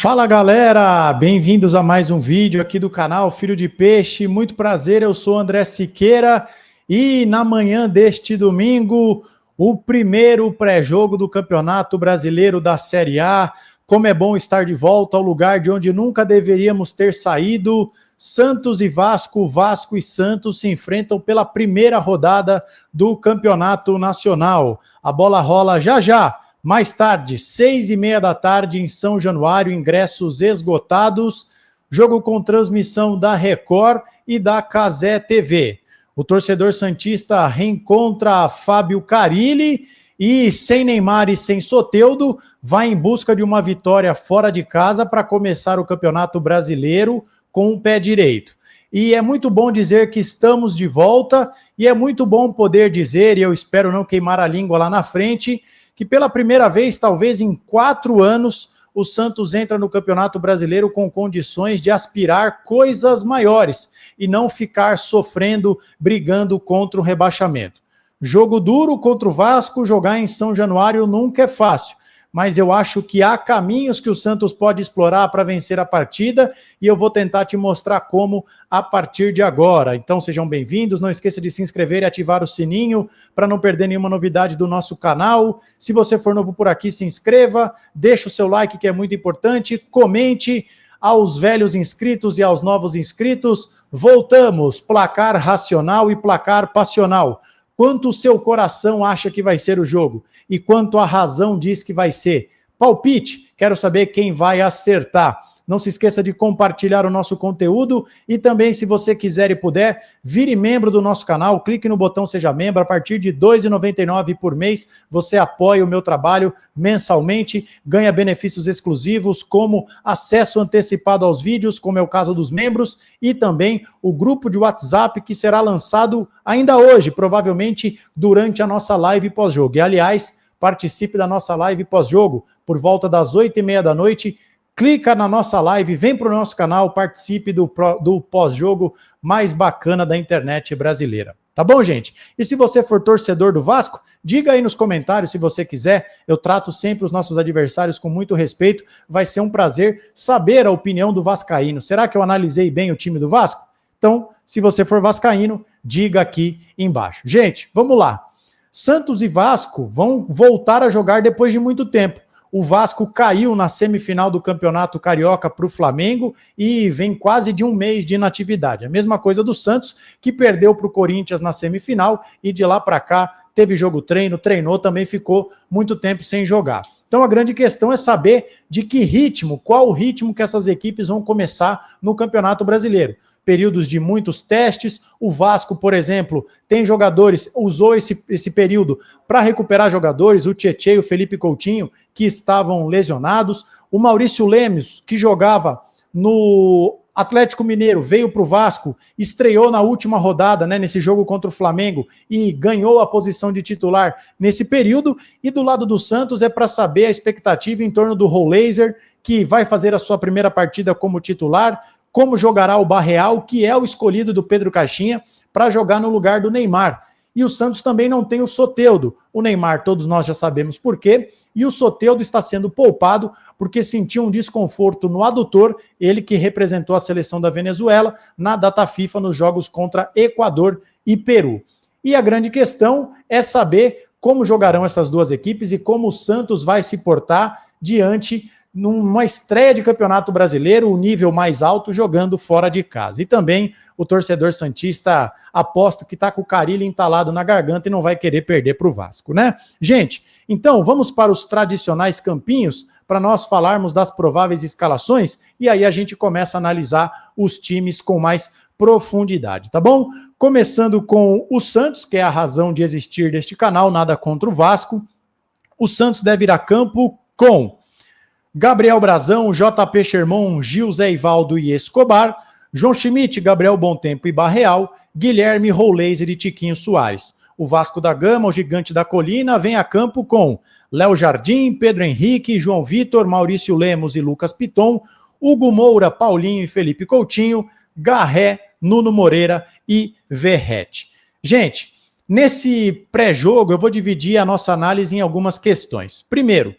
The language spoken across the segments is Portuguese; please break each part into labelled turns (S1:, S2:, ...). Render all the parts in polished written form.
S1: Fala galera, bem-vindos a mais um vídeo aqui do canal Filho de Peixe. Muito prazer, eu sou André Siqueira e na manhã deste domingo, o primeiro pré-jogo do Campeonato Brasileiro da Série A. Como é bom estar de volta ao lugar de onde nunca deveríamos ter saído. Santos e Vasco, Vasco e Santos se enfrentam pela primeira rodada do Campeonato Nacional. A bola rola já já. Mais tarde, 6h30 da tarde, em São Januário, ingressos esgotados, jogo com transmissão da Record e da Cazé TV. O torcedor santista reencontra Fábio Carille e, sem Neymar e sem Soteldo, vai em busca de uma vitória fora de casa para começar o Campeonato Brasileiro com o pé direito. E é muito bom dizer que estamos de volta, e é muito bom poder dizer, e eu espero não queimar a língua lá na frente, que pela primeira vez, talvez em 4 anos, o Santos entra no Campeonato Brasileiro com condições de aspirar coisas maiores e não ficar sofrendo, brigando contra o rebaixamento. Jogo duro contra o Vasco, jogar em São Januário nunca é fácil, mas eu acho que há caminhos que o Santos pode explorar para vencer a partida e eu vou tentar te mostrar como a partir de agora. Então sejam bem-vindos, não esqueça de se inscrever e ativar o sininho para não perder nenhuma novidade do nosso canal. Se você for novo por aqui, se inscreva, deixa o seu like que é muito importante, comente. Aos velhos inscritos e aos novos inscritos, voltamos, placar racional e placar passional. Quanto o seu coração acha que vai ser o jogo e quanto a razão diz que vai ser. Palpite, quero saber quem vai acertar. Não se esqueça de compartilhar o nosso conteúdo e também, se você quiser e puder, vire membro do nosso canal, clique no botão Seja Membro. A partir de R$ 2,99 por mês, você apoia o meu trabalho mensalmente, ganha benefícios exclusivos, como acesso antecipado aos vídeos, como é o caso dos membros, e também o grupo de WhatsApp que será lançado ainda hoje, provavelmente durante a nossa live pós-jogo. E, aliás, participe da nossa live pós-jogo por volta das 8h30 da noite. Clica na nossa live, vem para o nosso canal, participe do pós-jogo mais bacana da internet brasileira. Tá bom, gente? E se você for torcedor do Vasco, diga aí nos comentários se você quiser. Eu trato sempre os nossos adversários com muito respeito. Vai ser um prazer saber a opinião do vascaíno. Será que eu analisei bem o time do Vasco? Então, se você for vascaíno, diga aqui embaixo. Gente, vamos lá. Santos e Vasco vão voltar a jogar depois de muito tempo. O Vasco caiu na semifinal do Campeonato Carioca para o Flamengo e vem quase de um mês de inatividade. A mesma coisa do Santos, que perdeu para o Corinthians na semifinal e de lá para cá teve jogo treino, treinou, também ficou muito tempo sem jogar. Então a grande questão é saber de que ritmo, qual o ritmo que essas equipes vão começar no Campeonato Brasileiro. Períodos de muitos testes. O Vasco, por exemplo, tem jogadores, usou esse período para recuperar jogadores, o Tietê e o Felipe Coutinho, que estavam lesionados. O Maurício Lemos, que jogava no Atlético Mineiro, veio para o Vasco, estreou na última rodada, né, nesse jogo contra o Flamengo, e ganhou a posição de titular nesse período. E do lado do Santos é para saber a expectativa em torno do Rollaser, que vai fazer a sua primeira partida como titular, como jogará o Barreal, que é o escolhido do Pedro Caixinha, para jogar no lugar do Neymar. E o Santos também não tem o Soteldo. O Neymar, todos nós já sabemos por quê, e o Soteldo está sendo poupado porque sentiu um desconforto no adutor, ele que representou a seleção da Venezuela na data FIFA nos jogos contra Equador e Peru. E a grande questão é saber como jogarão essas duas equipes e como o Santos vai se portar diante numa estreia de Campeonato Brasileiro, o nível mais alto, jogando fora de casa. E também o torcedor santista, aposto que está com o Carille entalado na garganta e não vai querer perder para o Vasco, né? Gente, então vamos para os tradicionais campinhos para nós falarmos das prováveis escalações e aí a gente começa a analisar os times com mais profundidade, tá bom? Começando com o Santos, que é a razão de existir deste canal, nada contra o Vasco. O Santos deve ir a campo com Gabriel Brazão, JP Sherman, Gil Zé Ivaldo e Escobar, João Schmidt, Gabriel Bontempo e Barreal, Guilherme Rollaser e Tiquinho Soares. O Vasco da Gama, o Gigante da Colina, vem a campo com Léo Jardim, Pedro Henrique, João Vitor, Maurício Lemos e Lucas Piton, Hugo Moura, Paulinho e Felipe Coutinho, Garré, Nuno Moreira e Verrete. Gente, nesse pré-jogo eu vou dividir a nossa análise em algumas questões. Primeiro,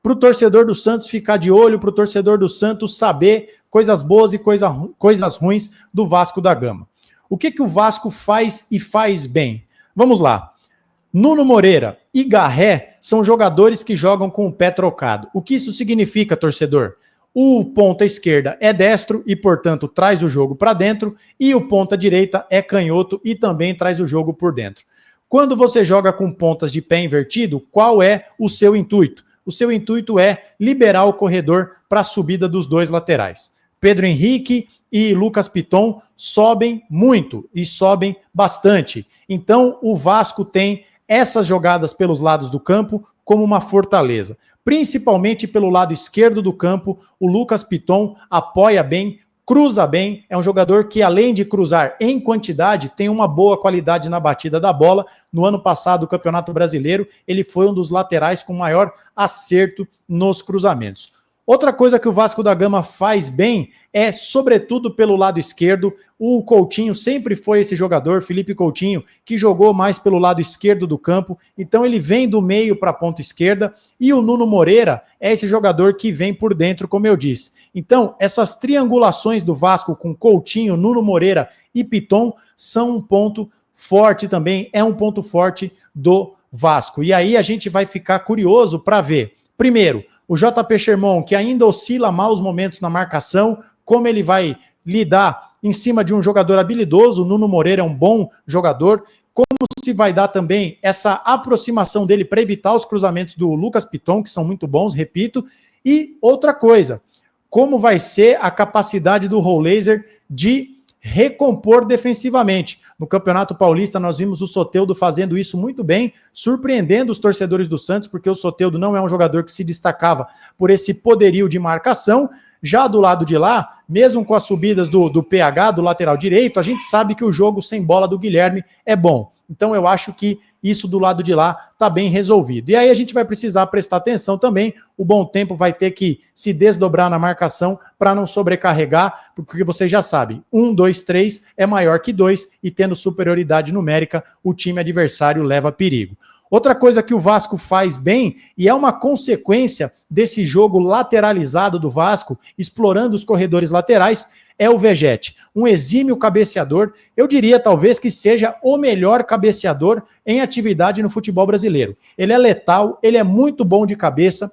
S1: para o torcedor do Santos ficar de olho, para o torcedor do Santos saber coisas boas e coisas ruins do Vasco da Gama. O que o Vasco faz e faz bem? Vamos lá. Nuno Moreira e Garré são jogadores que jogam com o pé trocado. O que isso significa, torcedor? O ponta esquerda é destro e, portanto, traz o jogo para dentro, e o ponta direita é canhoto e também traz o jogo por dentro. Quando você joga com pontas de pé invertido, qual é o seu intuito? O seu intuito é liberar o corredor para a subida dos dois laterais. Pedro Henrique e Lucas Piton sobem muito e sobem bastante. Então, o Vasco tem essas jogadas pelos lados do campo como uma fortaleza. Principalmente pelo lado esquerdo do campo, o Lucas Piton apoia bem, cruza bem, é um jogador que, além de cruzar em quantidade, tem uma boa qualidade na batida da bola. No ano passado, o Campeonato Brasileiro, ele foi um dos laterais com maior acerto nos cruzamentos. Outra coisa que o Vasco da Gama faz bem é, sobretudo pelo lado esquerdo, o Coutinho sempre foi esse jogador, Felipe Coutinho, que jogou mais pelo lado esquerdo do campo, então ele vem do meio para a ponta esquerda, e o Nuno Moreira é esse jogador que vem por dentro, como eu disse. Então, essas triangulações do Vasco com Coutinho, Nuno Moreira e Piton são um ponto forte também, é um ponto forte do Vasco. E aí a gente vai ficar curioso para ver, primeiro, o JP Sherman, que ainda oscila maus momentos na marcação, como ele vai lidar em cima de um jogador habilidoso. O Nuno Moreira é um bom jogador. Como se vai dar também essa aproximação dele para evitar os cruzamentos do Lucas Piton, que são muito bons, repito. E outra coisa, como vai ser a capacidade do Rollaser de recompor defensivamente. No Campeonato Paulista nós vimos o Soteldo fazendo isso muito bem, surpreendendo os torcedores do Santos, porque o Soteldo não é um jogador que se destacava por esse poderio de marcação. Já do lado de lá, mesmo com as subidas do PH, do lateral direito, a gente sabe que o jogo sem bola do Guilherme é bom. Então eu acho que isso do lado de lá está bem resolvido. E aí a gente vai precisar prestar atenção também. O Bom Tempo vai ter que se desdobrar na marcação para não sobrecarregar, porque você já sabe, 1, 2, 3 é maior que 2 e tendo superioridade numérica, o time adversário leva perigo. Outra coisa que o Vasco faz bem, e é uma consequência desse jogo lateralizado do Vasco, explorando os corredores laterais, é o Vegete, um exímio cabeceador. Eu diria talvez que seja o melhor cabeceador em atividade no futebol brasileiro. Ele é letal, ele é muito bom de cabeça,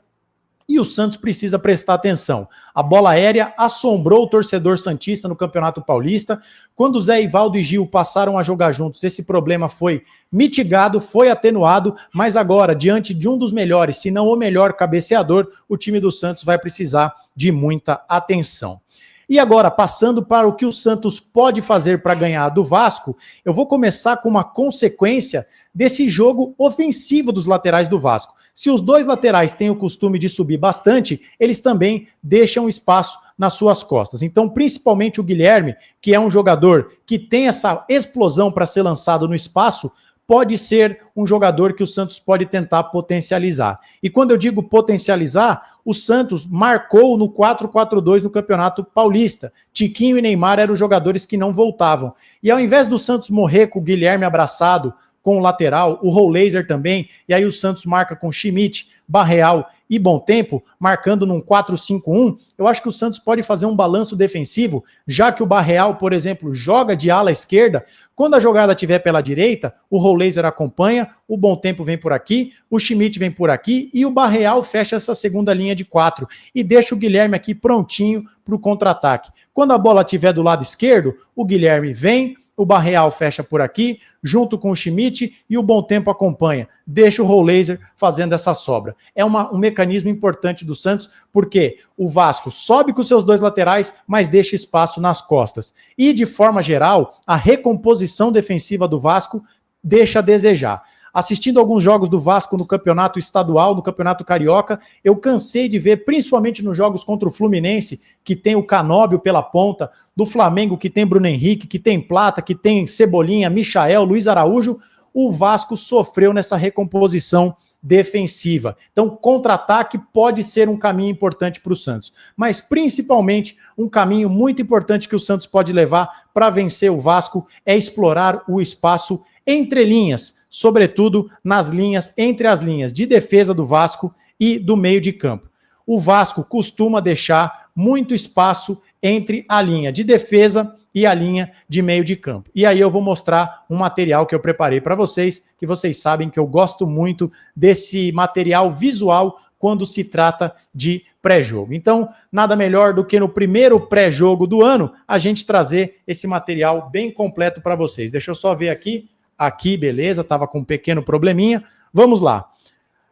S1: e o Santos precisa prestar atenção. A bola aérea assombrou o torcedor santista no Campeonato Paulista. Quando Zé Ivaldo e Gil passaram a jogar juntos, esse problema foi mitigado, foi atenuado, mas agora, diante de um dos melhores, se não o melhor cabeceador, o time do Santos vai precisar de muita atenção. E agora, passando para o que o Santos pode fazer para ganhar do Vasco, eu vou começar com uma consequência desse jogo ofensivo dos laterais do Vasco. Se os dois laterais têm o costume de subir bastante, eles também deixam espaço nas suas costas. Então, principalmente o Guilherme, que é um jogador que tem essa explosão para ser lançado no espaço, pode ser um jogador que o Santos pode tentar potencializar. E quando eu digo potencializar, o Santos marcou no 4-4-2 no Campeonato Paulista. Tiquinho e Neymar eram os jogadores que não voltavam. E ao invés do Santos morrer com o Guilherme abraçado com o lateral, o Rollaser também, e aí o Santos marca com Schmidt, Barreal e Bom Tempo, marcando num 4-5-1, eu acho que o Santos pode fazer um balanço defensivo, já que o Barreal, por exemplo, joga de ala esquerda. Quando a jogada estiver pela direita, o Rollaser acompanha, o Bom Tempo vem por aqui, o Schmidt vem por aqui e o Barreal fecha essa segunda linha de 4 e deixa o Guilherme aqui prontinho para o contra-ataque. Quando a bola estiver do lado esquerdo, o Guilherme vem, o Barreal fecha por aqui, junto com o Schmidt, e o Bom Tempo acompanha. Deixa o Rollaser fazendo essa sobra. É um mecanismo importante do Santos, porque o Vasco sobe com seus dois laterais, mas deixa espaço nas costas. E, de forma geral, a recomposição defensiva do Vasco deixa a desejar. Assistindo alguns jogos do Vasco no campeonato estadual, no campeonato carioca, eu cansei de ver, principalmente nos jogos contra o Fluminense, que tem o Canóbio pela ponta, do Flamengo, que tem Bruno Henrique, que tem Plata, que tem Cebolinha, Michael, Luiz Araújo, o Vasco sofreu nessa recomposição defensiva. Então, contra-ataque pode ser um caminho importante para o Santos, mas principalmente um caminho muito importante que o Santos pode levar para vencer o Vasco é explorar o espaço entre linhas, sobretudo nas linhas, entre as linhas de defesa do Vasco e do meio de campo. O Vasco costuma deixar muito espaço entre a linha de defesa e a linha de meio de campo. E aí eu vou mostrar um material que eu preparei para vocês, que vocês sabem que eu gosto muito desse material visual quando se trata de pré-jogo. Então, nada melhor do que no primeiro pré-jogo do ano, a gente trazer esse material bem completo para vocês. Deixa eu só ver aqui. Aqui, beleza, estava com um pequeno probleminha. Vamos lá.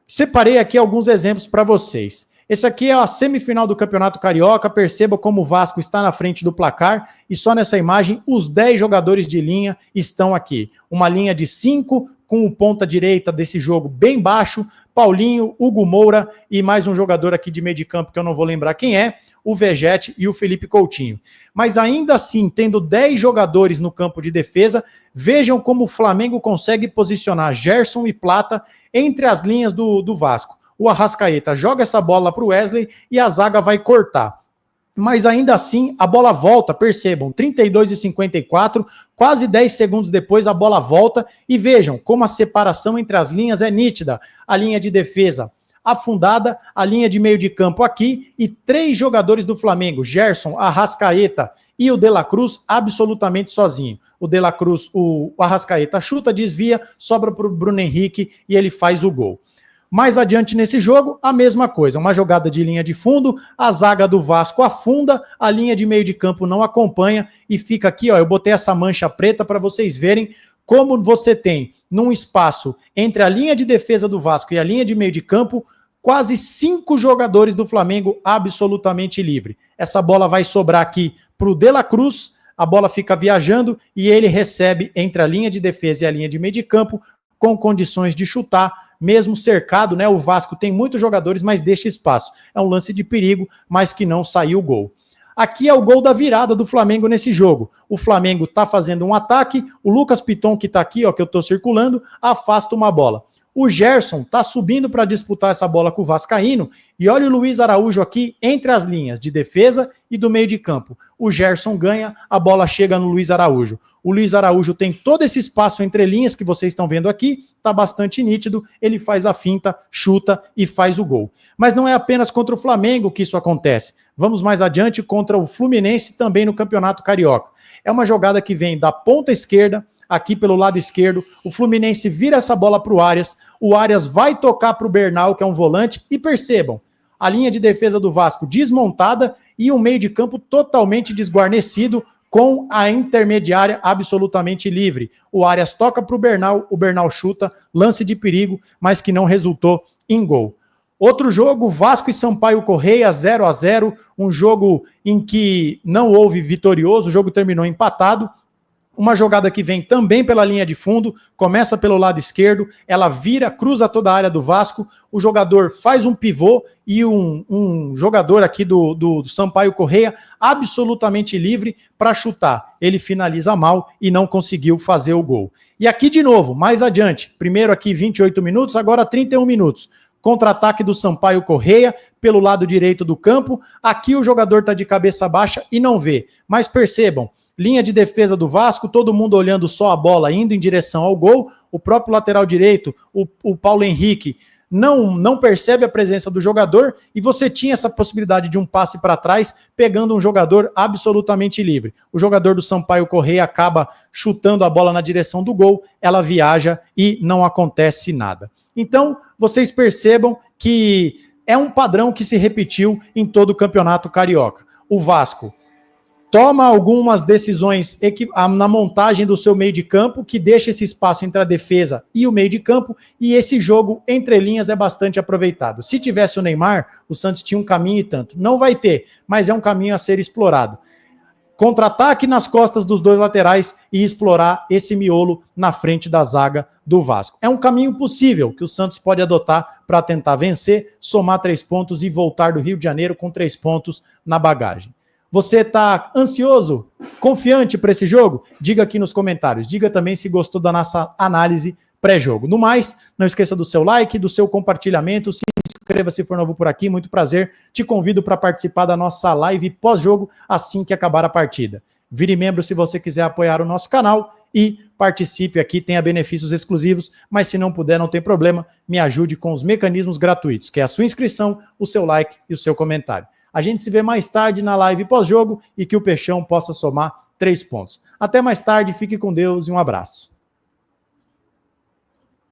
S1: Separei aqui alguns exemplos para vocês. Esse aqui é a semifinal do Campeonato Carioca. Perceba como o Vasco está na frente do placar e só nessa imagem os 10 jogadores de linha estão aqui. Uma linha de 5 com o ponta direita desse jogo bem baixo, Paulinho, Hugo Moura e mais um jogador aqui de meio de campo que eu não vou lembrar quem é, o Vegete e o Felipe Coutinho. Mas ainda assim, tendo 10 jogadores no campo de defesa, vejam como o Flamengo consegue posicionar Gerson e Plata entre as linhas do Vasco. O Arrascaeta joga essa bola para o Wesley e a zaga vai cortar. Mas ainda assim, a bola volta, percebam, 32:54, quase 10 segundos depois a bola volta e vejam como a separação entre as linhas é nítida. A linha de defesa afundada, a linha de meio de campo aqui e 3 jogadores do Flamengo, Gerson, Arrascaeta e o De La Cruz absolutamente sozinho. O De La Cruz, o Arrascaeta chuta, desvia, sobra para o Bruno Henrique e ele faz o gol. Mais adiante nesse jogo, a mesma coisa, uma jogada de linha de fundo, a zaga do Vasco afunda, a linha de meio de campo não acompanha e fica aqui, ó, eu botei essa mancha preta para vocês verem como você tem, num espaço entre a linha de defesa do Vasco e a linha de meio de campo, quase 5 jogadores do Flamengo absolutamente livre. Essa bola vai sobrar aqui para o De La Cruz, a bola fica viajando e ele recebe entre a linha de defesa e a linha de meio de campo com condições de chutar, mesmo cercado, né? O Vasco tem muitos jogadores, mas deixa espaço. É um lance de perigo, mas que não saiu o gol. Aqui é o gol da virada do Flamengo nesse jogo. O Flamengo está fazendo um ataque, o Lucas Piton, que está aqui, ó, que eu estou circulando, afasta uma bola. O Gerson está subindo para disputar essa bola com o Vascaíno e olha o Luiz Araújo aqui entre as linhas de defesa e do meio de campo. O Gerson ganha, a bola chega no Luiz Araújo. O Luiz Araújo tem todo esse espaço entre linhas que vocês estão vendo aqui, está bastante nítido, ele faz a finta, chuta e faz o gol. Mas não é apenas contra o Flamengo que isso acontece. Vamos mais adiante contra o Fluminense também no Campeonato Carioca. É uma jogada que vem da ponta esquerda, aqui pelo lado esquerdo, o Fluminense vira essa bola para o Arias vai tocar para o Bernal, que é um volante, e percebam, a linha de defesa do Vasco desmontada e um meio de campo totalmente desguarnecido, com a intermediária absolutamente livre. O Arias toca para o Bernal chuta, lance de perigo, mas que não resultou em gol. Outro jogo, Vasco e Sampaio Corrêa, 0-0, um jogo em que não houve vitorioso, o jogo terminou empatado. Uma jogada que vem também pela linha de fundo, começa pelo lado esquerdo, ela vira, cruza toda a área do Vasco, o jogador faz um pivô e um jogador aqui do Sampaio Corrêa absolutamente livre para chutar. Ele finaliza mal e não conseguiu fazer o gol. E aqui de novo, mais adiante, primeiro aqui 28 minutos, agora 31 minutos. Contra-ataque do Sampaio Corrêa pelo lado direito do campo, aqui o jogador está de cabeça baixa e não vê. Mas percebam, linha de defesa do Vasco, todo mundo olhando só a bola, indo em direção ao gol. O próprio lateral direito, o Paulo Henrique, não percebe a presença do jogador e você tinha essa possibilidade de um passe para trás, pegando um jogador absolutamente livre. O jogador do Sampaio Corrêa acaba chutando a bola na direção do gol, ela viaja e não acontece nada. Então, vocês percebam que é um padrão que se repetiu em todo o Campeonato Carioca. O Vasco toma algumas decisões na montagem do seu meio de campo, que deixa esse espaço entre a defesa e o meio de campo, e esse jogo entre linhas é bastante aproveitado. Se tivesse o Neymar, o Santos tinha um caminho e tanto. Não vai ter, mas é um caminho a ser explorado. Contra-ataque nas costas dos dois laterais e explorar esse miolo na frente da zaga do Vasco. É um caminho possível que o Santos pode adotar para tentar vencer, somar 3 pontos e voltar do Rio de Janeiro com 3 pontos na bagagem. Você está ansioso, confiante para esse jogo? Diga aqui nos comentários. Diga também se gostou da nossa análise pré-jogo. No mais, não esqueça do seu like, do seu compartilhamento. Se inscreva se for novo por aqui. Muito prazer. Te convido para participar da nossa live pós-jogo assim que acabar a partida. Vire membro se você quiser apoiar o nosso canal e participe aqui, tenha benefícios exclusivos, mas se não puder, não tem problema, me ajude com os mecanismos gratuitos, que é a sua inscrição, o seu like e o seu comentário. A gente se vê mais tarde na live pós-jogo e que o Peixão possa somar 3 pontos. Até mais tarde, fique com Deus e um abraço.